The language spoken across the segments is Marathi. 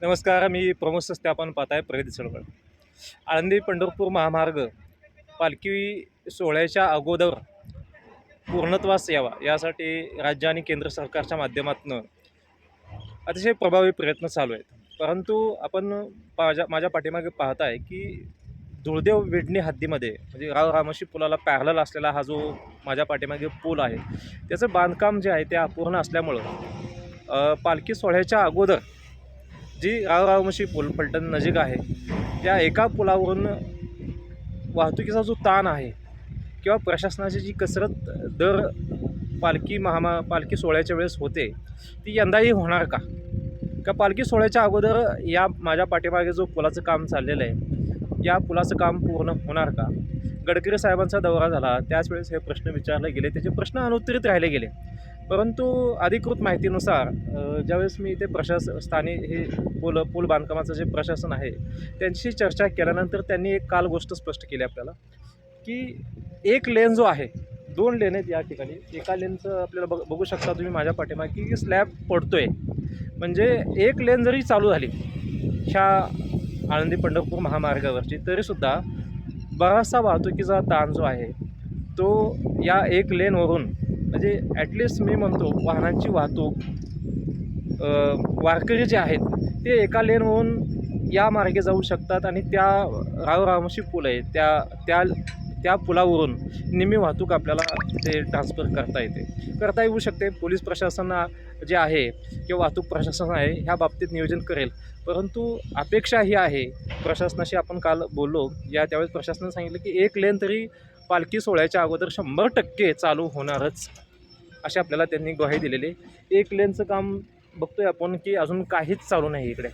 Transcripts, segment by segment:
नमस्कार. मी प्रमोद सस्ते. आपण पाहताय प्रगती चळवळ. आळंदी पंढरपूर महामार्ग पालखी सोहळ्याच्या अगोदर पूर्णत्वास यावा यासाठी राज्य आणि केंद्र सरकारच्या माध्यमातून अतिशय प्रभावी प्रयत्न चालू आहेत. परंतु आपण माझ्या पाठीमागे पाहताय की धुळदेव वेडणी हद्दीमध्ये म्हणजे रामोशी पुलाला पॅरलल असलेला हा जो माझ्या पाठीमागे पूल आहे, त्याचं बांधकाम जे आहे ते अपूर्ण असल्यामुळं पालखी सोहळ्याच्या अगोदर जी रामोशी पूल फलटण नजीक आहे, त्या एका पुलावरून वाहतुकीचा जो ताण आहे किंवा प्रशासनाची जी कसरत दर पालखी सोहळ्याच्या वेळेस होते, ती यंदाही होणार का? का पालखी सोहळ्याच्या अगोदर या माझ्या पाठीमागे जो पुलाचं काम चाललेलं आहे, या पुलाचं काम पूर्ण होणार का? गडकरी साहेबांचा दौरा झाला, त्याच वेळेस हे प्रश्न विचारले गेले, त्याचे प्रश्न अनुत्तरित राहिले गेले. परंतु अधिकृत माहितीनुसार ज्यावेळेस मी ते स्थानिक हे पूल बांधकामाचं जे प्रशासन आहे त्यांची चर्चा केल्यानंतर त्यांनी एक काल गोष्ट स्पष्ट केली आपल्याला, की एक लेन जो आहे, 2 लेन आहेत या ठिकाणी. एका लेनचं आपल्याला बघू शकता तुम्ही माझ्या पाठीमागे की स्लॅब पडतोय. म्हणजे एक लेन जरी चालू झाली ह्या आळंदी पंढरपूर महामार्गावरची, तरीसुद्धा बराचसा वाहतुकीचा ताण जो आहे तो या एक लेनवरून म्हणजे ॲटलिस्ट मी म्हणतो वाहनांची वाहतूक, वारकरी जे आहेत ते एका लेनवरून या मार्गे जाऊ शकतात आणि त्या रामोशी पूल आहे त्या पुलावरून निम्मी वाहतूक आपल्याला ते ट्रान्सफर करता येऊ शकते. पोलीस प्रशासन जे आहे किंवा वाहतूक प्रशासन आहे ह्या बाबतीत नियोजन करेल. परंतु अपेक्षा ही आहे प्रशासनाशी, आपण काल बोललो त्यावेळेस प्रशासनाने सांगितलं की एक लेन तरी पालखी सोहळ्याच्या अगोदर 100% चालू होणारच, अशी आपल्याला त्यांनी ग्वाही दिलेली. एक लेनचं काम बघतोय आपण की अजून काहीच चालू नाही इकडे,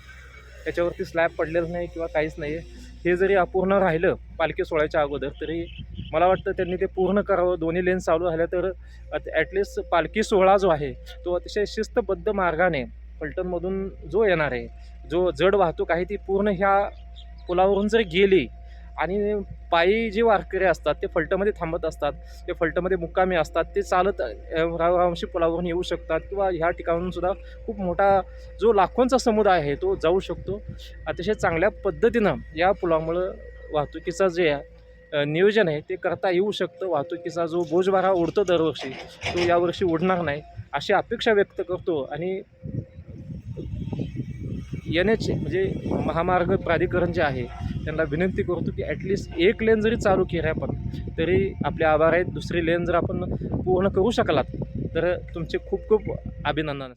त्याच्यावरती स्लॅब पडलेलं नाही किंवा काहीच नाही आहे. हे जरी अपूर्ण राहिलं पालखी सोहळ्याच्या अगोदर, तरी मला वाटतं त्यांनी ते पूर्ण करावं. दोन्ही लेन चालू झाल्या तर ॲटलिस्ट पालखी सोहळा जो आहे तो अतिशय शिस्तबद्ध मार्गाने फलटणमधून जो येणार आहे, जो जड वाहतूक आहे ती पूर्ण ह्या पुलावरून जर गेली आणि पायी जे वारकरी असतात ते फलटणमध्ये थांबत असतात, ते फलटणमध्ये मुक्कामी असतात, ते चालत रामोशी पुलावरून येऊ शकतात किंवा ह्या ठिकाणून सुद्धा खूप मोठा जो लाखोंचा समुदाय आहे तो जाऊ शकतो. अतिशय चांगल्या पद्धतीनं या पुलामुळं वाहतुकीचं जे नियोजन आहे ते करता येऊ शकतं. वाहतुकीचा जो बोजवारा उडतो दरवर्षी, तो यावर्षी उडणार नाही अशी अपेक्षा व्यक्त करतो. आणि NH म्हणजे महामार्ग प्राधिकरण जे आहे त्यांना विनंती करतो की ॲटलिस्ट एक लेन जरी चालू केली आपण तरी आपले आभार आहेत. दुसरी लेन जर आपण पूर्ण करू शकलात तर तुमचे खूप खूप अभिनंदन.